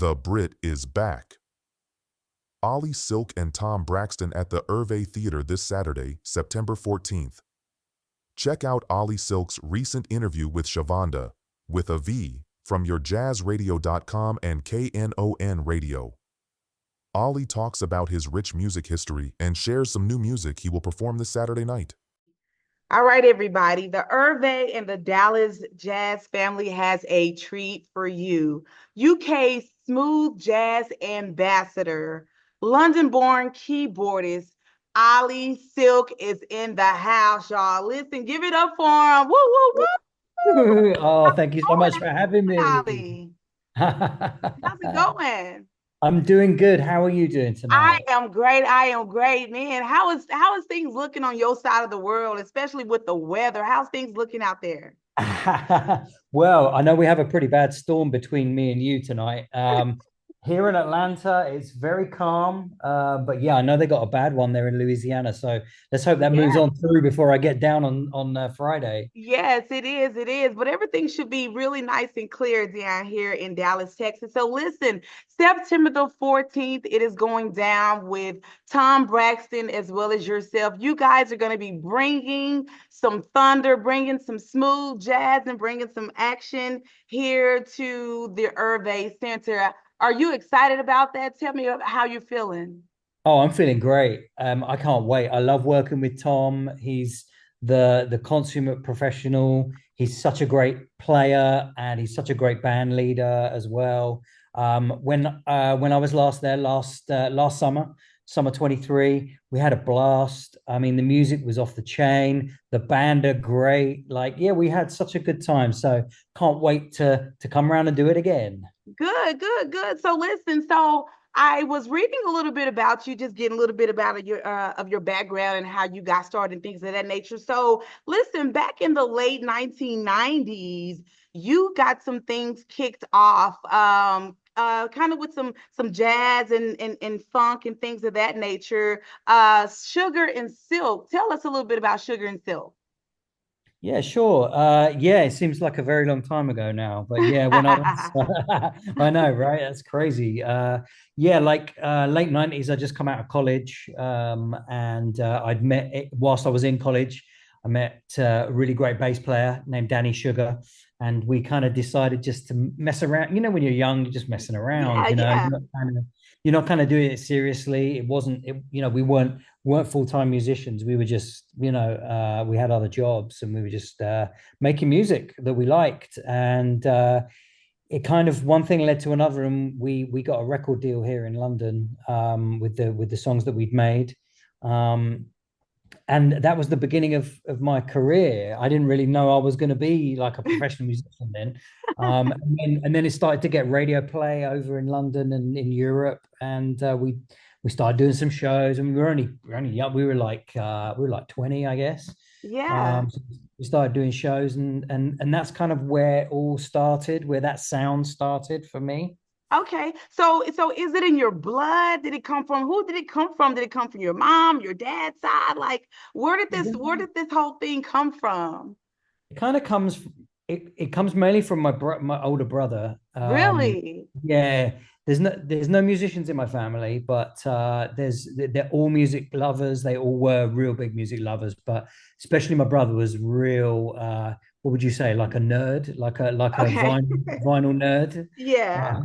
The Brit is back. Oli Silk and Tom Braxton at the Ervay Theater this Saturday, September 14th. Check out Oli Silk's recent interview with Shavonda, with a V, from yourjazzradio.com and KNON Radio. Oli talks about his rich music history and shares some new music he will perform this Saturday night. All right, everybody. The Ervay and the Dallas Jazz family has a treat for you. UK smooth jazz ambassador, London-born keyboardist, Oli Silk is in the house, y'all. Listen, give it up for him. Woo, woo, woo. Oh, thank you so much for having me. Oli, how's it going? I'm doing good. How are you doing tonight? I am great. I am great, man. How is things looking on your side of the world, especially with the weather? How's things looking out there? Well, I know we have a pretty bad storm between me and you tonight. Here in Atlanta, it's very calm. But yeah, I know they got a bad one there in Louisiana. So let's hope that moves on through before I get down on Friday. Yes, it is. It is. But everything should be really nice and clear down here in Dallas, Texas. So listen, September the 14th, it is going down with Tom Braxton as well as yourself. You guys are going to be bringing some thunder, bringing some smooth jazz, and bringing some action here to the Ervay Center. Are you excited about that? Tell me how you're feeling. Oh, I'm feeling great. I can't wait. I love working with Tom. He's the consummate professional. He's such a great player and he's such a great band leader as well. When I was last there last summer 23, we had a blast. I mean, the music was off the chain. The band are great. Like, yeah, we had such a good time. So can't wait to come around and do it again. Good, good, good. So listen, so I was reading a little bit about you, just getting a little bit about your background and how you got started and things of that nature. So listen, back in the late 1990s, you got some things kicked off, kind of with some jazz and funk and things of that nature. Sugar and Silk. Tell us a little bit about Sugar and Silk. Yeah, sure. Yeah, it seems like a very long time ago now, but yeah, when I was, I know, right? That's crazy. Yeah, like late 90s, I just come out of college, and I'd met whilst I was in college, I met a really great bass player named Danny Sugar, and we kind of decided just to mess around. You know, when you're young, you're just messing around. Yeah. You're not kind of doing it seriously. It wasn't, we weren't full-time musicians. We were just, we had other jobs and we were just making music that we liked. And it kind of one thing led to another, and we got a record deal here in London, with the songs that we'd made. And that was the beginning of my career. I didn't really know I was going to be like a professional musician then. And then it started to get radio play over in London and in Europe, and we started doing some shows. And we were only young. We were like 20, I guess. Yeah. So we started doing shows, and that's kind of where it all started, where that sound started for me. Okay. So is it in your blood? Did it come from who did it come from? Did it come from your mom, your dad's side? Like, where did this whole thing come from? It kind of comes it comes mainly from my older brother. Really? Yeah, there's no musicians in my family, but they're all music lovers. They all were real big music lovers, but especially my brother was real, what would you say, like a nerd, like a Okay. vinyl nerd. Yeah.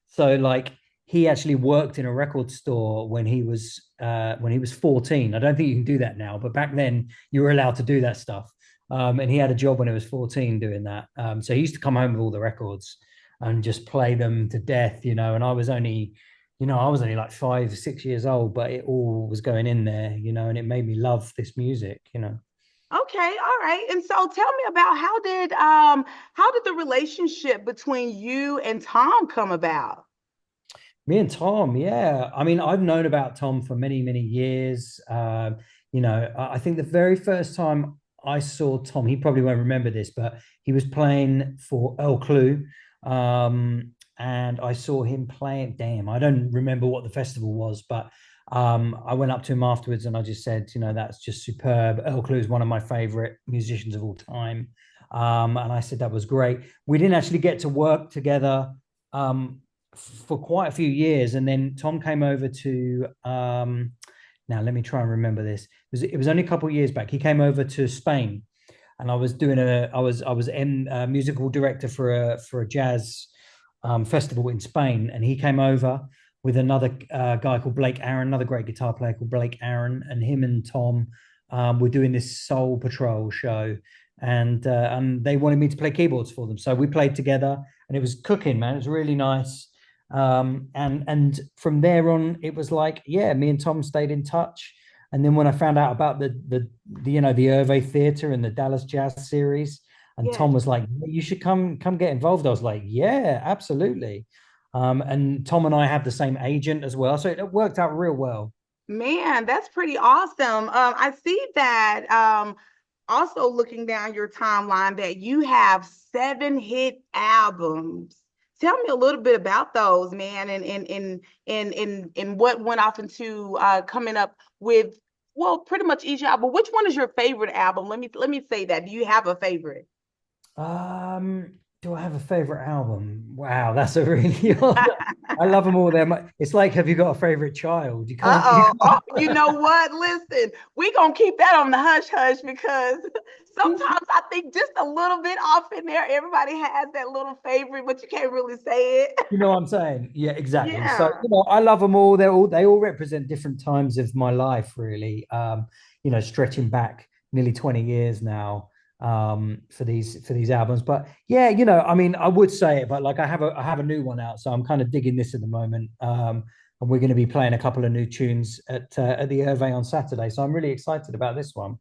So like he actually worked in a record store when he was 14. I don't think you can do that now, but back then you were allowed to do that stuff. And he had a job when he was 14 doing that. So he used to come home with all the records and just play them to death, and I was only like 5, 6 years old, but it all was going in there, and it made me love this music. Okay, all right. And so tell me about how did the relationship between you and Tom come about? Me and Tom, yeah. I mean, I've known about Tom for many, many years. I think the very first time I saw Tom, he probably won't remember this, but he was playing for El Clue. And I saw him playing. Damn, I don't remember what the festival was, but I went up to him afterwards and I just said, that's just superb. El Clue is one of my favorite musicians of all time. And I said that was great. We didn't actually get to work together for quite a few years, and then Tom came over to now let me try and remember this. It was only a couple of years back. He came over to Spain, and I was doing I was musical director for a jazz festival in Spain, and he came over with another guy called Blake Aaron, another great guitar player called Blake Aaron, and him and Tom were doing this Soul Patrol show, and they wanted me to play keyboards for them, so we played together, and it was cooking, man. It was really nice. And from there on, it was like, yeah, me and Tom stayed in touch. And then when I found out about the Ervay Theater and the Dallas Jazz series, and Tom was like, you should come get involved. I was like, yeah, absolutely. And Tom and I have the same agent as well, so it worked out real well. Man, that's pretty awesome. I see that also looking down your timeline that you have 7 hit albums. Tell me a little bit about those, man, and what went off into coming up with, well, pretty much each album. Which one is your favorite album? Let me say that. Do you have a favorite? Do I have a favorite album? Wow, that's a really I love them all. It's like, have you got a favorite child? You can't. Oh, you know what? Listen, we're gonna keep that on the hush hush, because sometimes I think just a little bit off in there. Everybody has that little favorite, but you can't really say it. You know what I'm saying? Yeah, exactly. Yeah. So I love them all. They all represent different times of my life, really. Stretching back nearly 20 years now for these albums. But yeah, I would say it, but like I have a new one out, so I'm kind of digging this at the moment. And we're going to be playing a couple of new tunes at the Ervay on Saturday, so I'm really excited about this one.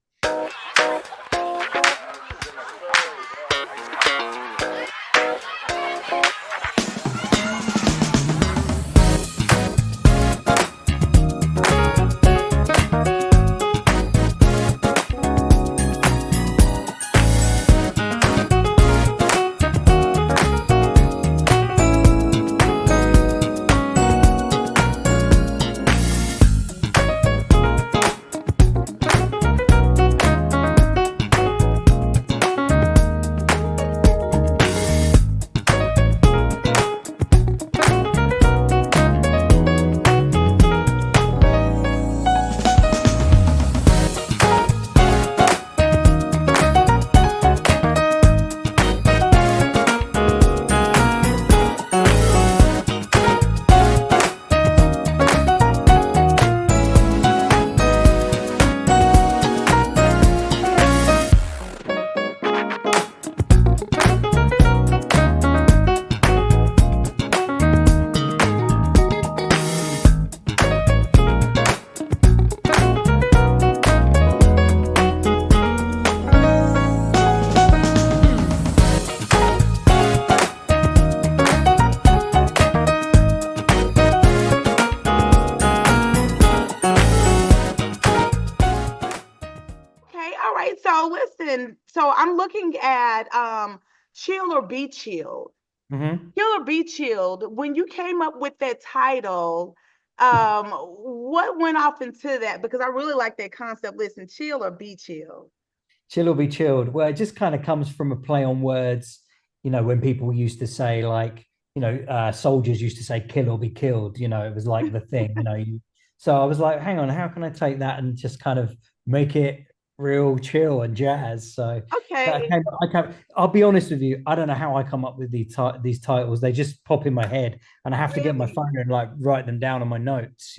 So I'm looking at Chill or Be Chilled. Mm-hmm. Chill or Be Chilled. When you came up with that title, what went off into that? Because I really like that concept. Listen, chill or be chilled. Chill or be chilled. Well, it just kind of comes from a play on words. When people used to say, like, soldiers used to say kill or be killed. It was like the thing. So I was like, hang on, how can I take that and just kind of make it real chill and jazz? So okay, I'll be honest with you, I don't know how I come up with these titles. They just pop in my head, and I have to get my phone and like write them down on my notes.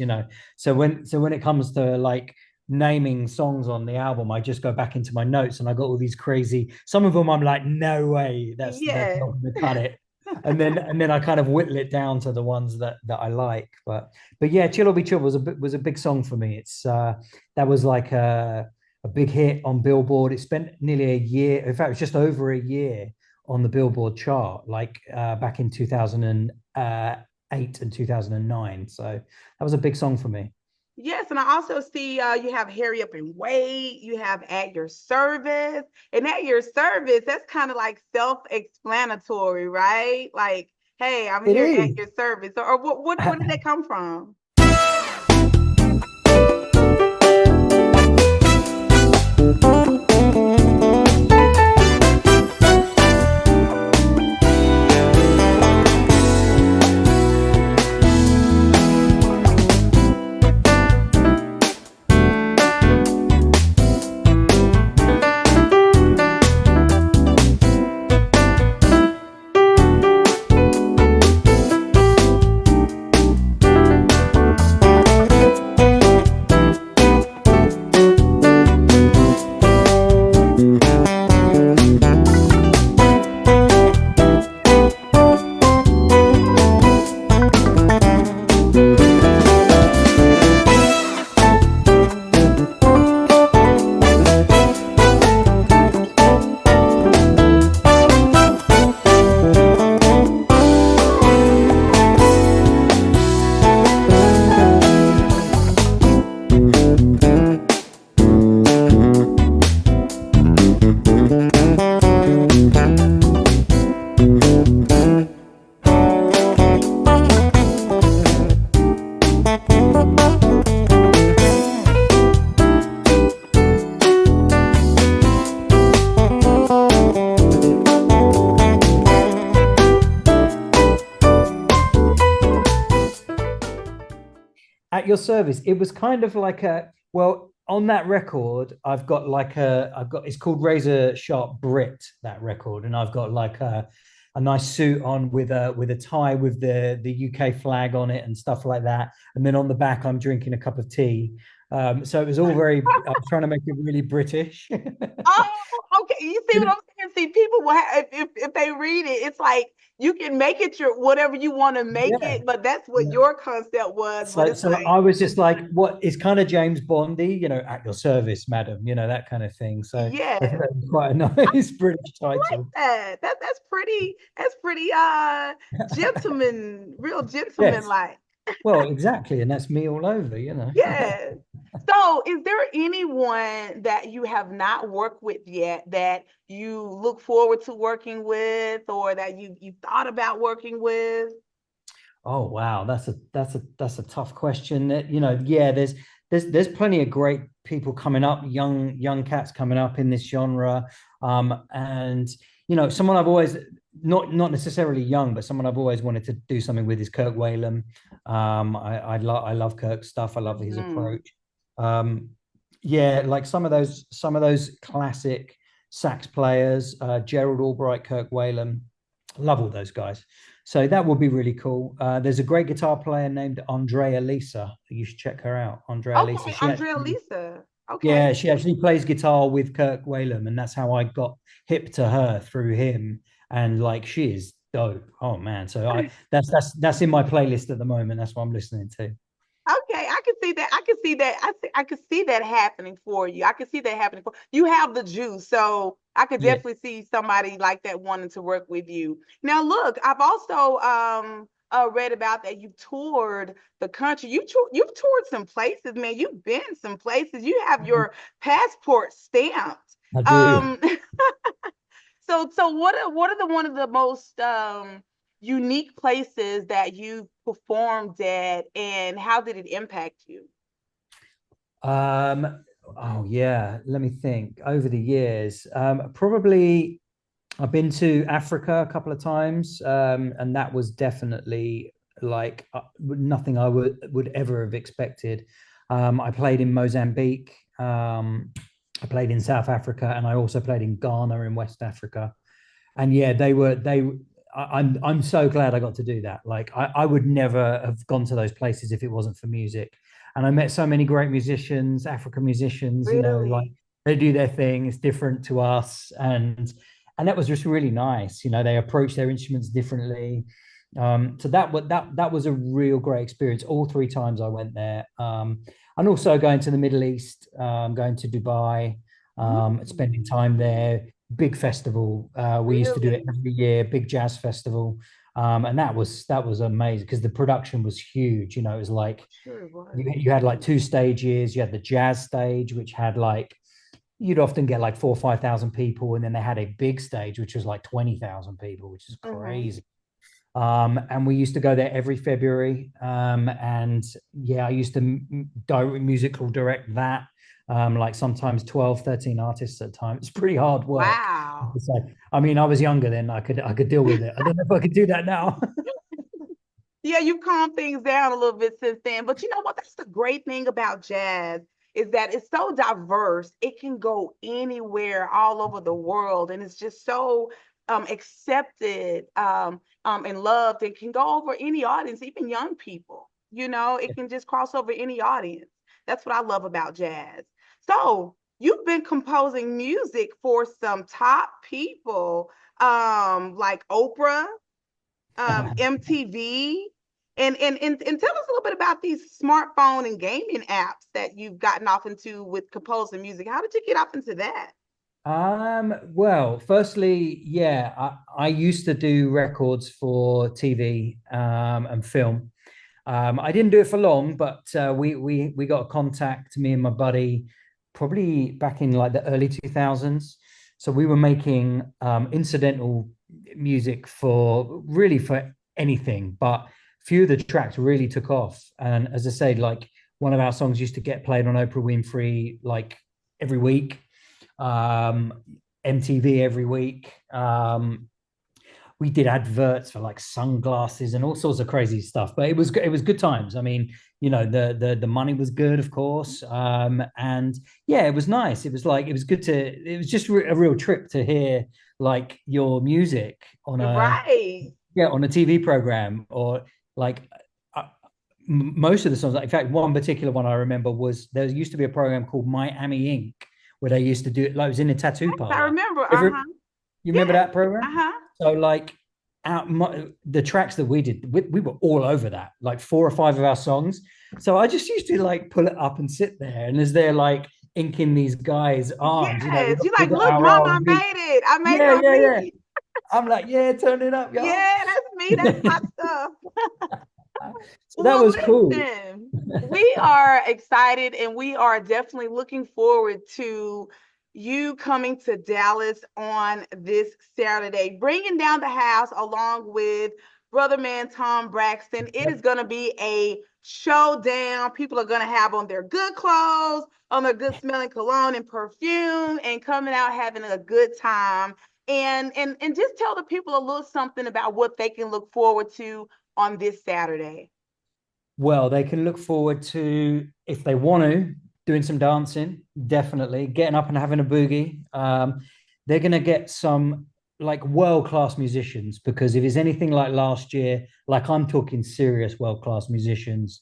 So when it comes to like naming songs on the album, I just go back into my notes, and I got all these crazy. Some of them I'm like, no way, that's not going to cut it. and then I kind of whittle it down to the ones that I like. But yeah, Chill or Be Chill was a big song for me. It's that was like a big hit on Billboard. It spent nearly a year, in fact, it was just over a year on the Billboard chart, like back in 2008 and 2009. So that was a big song for me. Yes, and I also see you have Hurry Up and Wait, you have At Your Service, and At Your Service, that's kind of like self-explanatory, right? Like, hey, I'm here at your service. Or what did that come from? At Your Service, it was kind of like on that record, it's called Razor Sharp Brit, that record, and I've got like a nice suit on with a tie with the UK flag on it and stuff like that. And then on the back, I'm drinking a cup of tea. So it was all very, I was trying to make it really British. Oh, okay. You see what I'm saying? See, people will have, if they read it, it's like you can make it your whatever you want to make Yeah. it, but that's what Yeah. your concept was. But it's So like, I was just like, what is kind of James Bondy, at your service, madam, that kind of thing. So I think yeah, that was quite a nice British like title. that. That's pretty gentleman, real gentleman Yes. like. Well, exactly. And that's me all over. Yes. So, is there anyone that you have not worked with yet that you look forward to working with, or that you thought about working with? Oh wow, that's a tough question. Yeah, there's plenty of great people coming up, young cats coming up in this genre. And someone I've always not necessarily young, but someone I've always wanted to do something with is Kirk Whalum. I love Kirk's stuff. I love his Mhm. approach. Um, yeah, like some of those classic sax players, Gerald Albright, Kirk Whalum. Love all those guys. So that would be really cool. There's a great guitar player named Andrea Lisa. You should check her out. Andrea Lisa. Okay, Andrea Lisa. Okay. Yeah, she actually plays guitar with Kirk Whalum, and that's how I got hip to her through him. And like, she is dope. Oh man. So that's in my playlist at the moment. That's what I'm listening to. Okay, I can see that. I can see that. I could see that happening for you. I can see that happening for you. Have the juice, so I could Yeah. definitely see somebody like that wanting to work with you. Now, look, I've also read about that you've toured the country. You've toured some places, man. You've been some places. You have your passport stamped. I do. Um, so what are the one of the most unique places that you performed at, and how did it impact you? Oh yeah, let me think. Over the years, probably I've been to Africa a couple of times, and that was definitely like nothing I would ever have expected. I played in Mozambique, I played in South Africa, and I also played in Ghana in West Africa. And yeah, I'm so glad I got to do that. Like I would never have gone to those places if it wasn't for music. And I met so many great musicians, African musicians, like Really? they do their thing, it's different to us. And that was just really nice. They approach their instruments differently. So that was a real great experience. All three times I went there. And also going to the Middle East, going to Dubai, spending time Mm, there. Big festival. We used to do it really? every year. Big jazz festival, and that was amazing because the production was huge. It was like Sure it was. you had like two stages. You had the jazz stage, which had like you'd often get like 4 or 5 thousand people, and then they had a big stage which was like 20,000 people, which is Hmm. crazy. And we used to go there every February. And yeah, I used to musical direct that. Like sometimes 12, 13 artists at a time. It's pretty hard work. Wow. So, I mean, I was younger then. I could deal with it. I don't know if I could do that now. Yeah, you've calmed things down a little bit since then. But you know what? That's the great thing about jazz is that it's so diverse. It can go anywhere all over the world. And it's just so accepted and loved. It can go over any audience, even young people. It can just cross over any audience. That's what I love about jazz. So you've been composing music for some top people like Oprah, MTV. And tell us a little bit about these smartphone and gaming apps that you've gotten off into with composing music. How did you get off into that? Well, firstly, yeah, I used to do records for TV, and film. I didn't do it for long, but we got a contact, me and my buddy, probably back in like the early 2000s. So we were making incidental music for anything, but few of the tracks really took off. And as I said, like one of our songs used to get played on Oprah Winfrey like every week, um, MTV every week. we did adverts for like sunglasses and all sorts of crazy stuff. But it was good times. I mean, the money was good, of course. And yeah, it was nice. It was like, it was good to, it was just a real trip to hear like your music on Right. a TV program, or like most of the songs. Like, in fact, one particular one I remember was, there used to be a program called Miami Ink, where they used to do it, like, it was in a tattoo I parlor. remember. You remember Yes. that program? So like, the tracks that we did, we were all over that, like 4 or 5 of our songs. So I just used to like pull it up and sit there, and as they're like inking these guys' arms, Yes. You we like, got look, our mama, I own beat. made it. I made it Yeah, on yeah, yeah. TV. I'm like, yeah, turn it up, y'all. Yeah, that's me. That's my stuff. So that Well, was cool. listen, we are excited and we are definitely looking forward to you coming to Dallas on this Saturday, bringing down the house along with brother man Tom Braxton. It is going to be a showdown. People are going to have on their good clothes, on their good smelling cologne and perfume, and coming out having a good time. And just tell the people a little something about what they can look forward to on this Saturday. Well, they can look forward to, if they want to, doing some dancing, definitely getting up and having a boogie. They're going to get some like world-class musicians, because if it's anything like last year, like, I'm talking serious world-class musicians.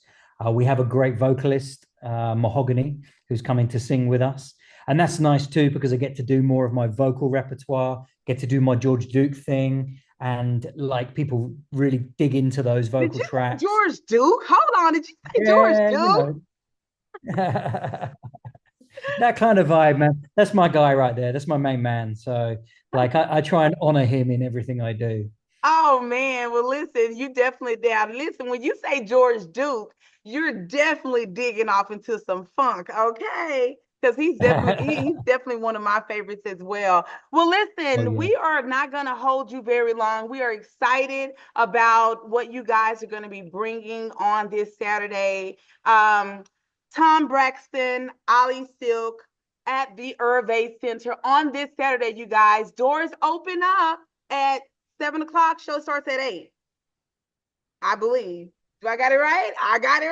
We have a great vocalist, Mahogany, who's coming to sing with us. And that's nice too, because I get to do more of my vocal repertoire, get to do my George Duke thing. And like, people really dig into those Did vocal you say tracks. George Duke? Hold on. Did you say George Yeah, Duke? that kind of vibe, man. That's my guy right there. That's my main man. So like, I try and honor him in everything I do. Oh man. Well, listen, you definitely down. Listen, when you say George Duke, you're definitely digging off into some funk, okay? Because he's definitely one of my favorites as well. Well, Oh listen, yeah. we are not going to hold you very long. We are excited about what you guys are going to be bringing on this Saturday. Um, Tom Braxton, Oli Silk at the Ervay Center on this Saturday, you guys. Doors open up at 7 o'clock. Show starts at 8, I believe. Do I got it right? I got it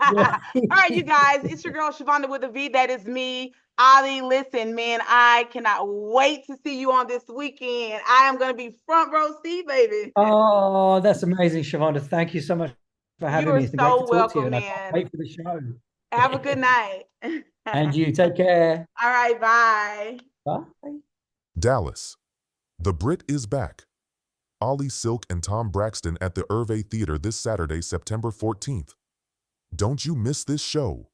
That's right. All right, you guys. It's your girl Shavonda with a V. That is me. Ali, listen, man, I cannot wait to see you on this weekend. I am going to be front row seat, baby. Oh, that's amazing, Shavonda. Thank you so much for You having are me. It's been great to so talk to you, welcome, and I can't man. wait for the show. Have a good night. And you take care. All right, bye. Bye. Dallas. The Brit is back. Oli Silk and Tom Braxton at the Ervay Theater this Saturday, September 14th. Don't you miss this show.